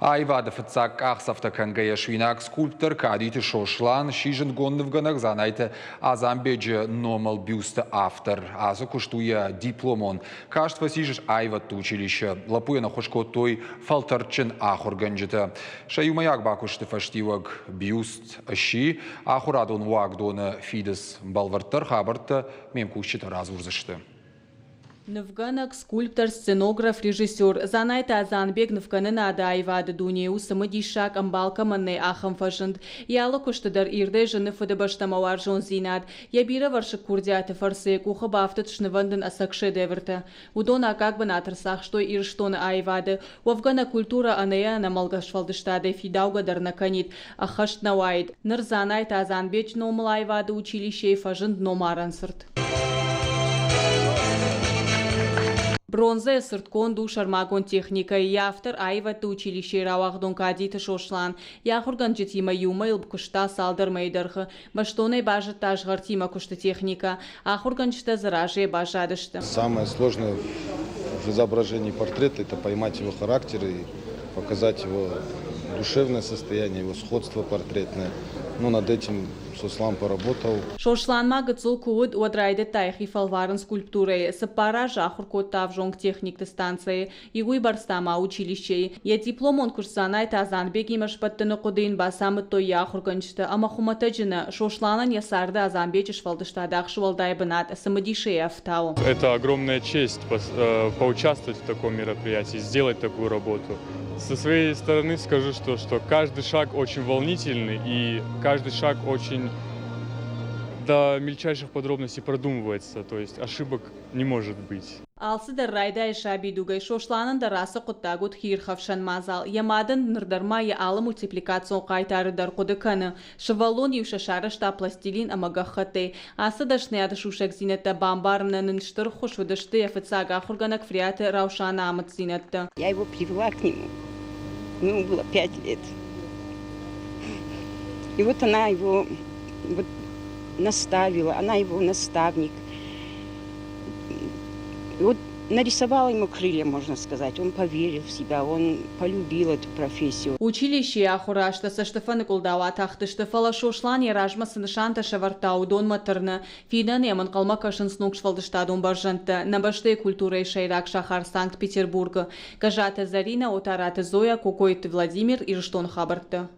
Айвады фыцак ақсафта кангая швинак скульптор кадиты шошлан шижен гоннывганах занайте азамбеджи номал бюста автор. Аза куштуя дипломон. Каштва сижеш айват училище. Лапуя на хошкотой фалтарчен ахорганджита. Шаюмаяк бакушты фаштиваг бюст ши. Ахурадон вагдона фидес балвартар хабарта мемкущита развурзашты. Нывганак, скульптор, сценограф, режиссер. Занайта Азанбек Нывганын ады айвады дунеу сымы дишак амбалка манны ахым фашынд. Ялы куштыдар ирде жыны фыды баштамалар жон зинад. Ябира варшык курдяты фарсы кухы бафты тшнывандын асакшы деверті. Удона как бы натырсах, что ирштоны айвады. Вовгана культура анея намалгашвалдыштады фидаугадар наканит. Ахашт навайд. Ныр занайта Азанбек номал айвады училище фажынд номарансырт. Бронза сырткон душармагон техника и автор айваты училище равахдон кадиты шошлан. Яхурган житима юмайл кушта салдар мейдерхы. Баштоной бажет тажгартима кушта техника. Ахурган жита зараже бажадышты. Самое сложное в изображении портрета — это поймать его характер и показать его душевное состояние, его сходство портретное. Ну, над этим Сослан поработал. Шошланма гыцул куд одрайды тайхи фалварын скульптуры. Сапара жахур код тавжонг техник станции. Игуй барстама училище. Я дипломон курсанай Азанбек имаш паттыны кудын басамы той яхурганчты. Ама хуматаджина Шошланан ясарда Азанбек швалдыштадах швалдай бынат самодише автау. Это огромная честь поучаствовать в таком мероприятии, сделать такую работу. Со своей стороны скажу, что каждый шаг очень волнительный и каждый шаг очень до мельчайших подробностей продумывается, то есть ошибок не может быть. Алсы да райда ишаби дугай Шошланын да расы куттагут хир хавшан мазал. Ямадын нырдарма я алы мультипликацион кайтары дар кудыканы. Шавалон юшашары шта пластилин амагахаты. Асы дашнеяды шушек зинетта бамбармна нынштыр хуш выдашты яфыцага хурганак фриаты раушана амат зинетта. Я его привела к нему. Ему было 5 лет. И вот она его наставила, она его наставник. И вот нарисовала ему крылья, можно сказать. Он поверил в себя, он полюбил эту профессию. Училище ахурашта со Штефана Кулдава тахты Штефала Шошлан и ражма сынышанта шавартау дон матерна. Фидан яман калмакашын снук швалдыштадун баржанта. На баште культуры шайрак шахар Санкт-Петербурга. Кажата Зарина, отарата Зоя, Кокойт Владимир и Рштон Хабарта.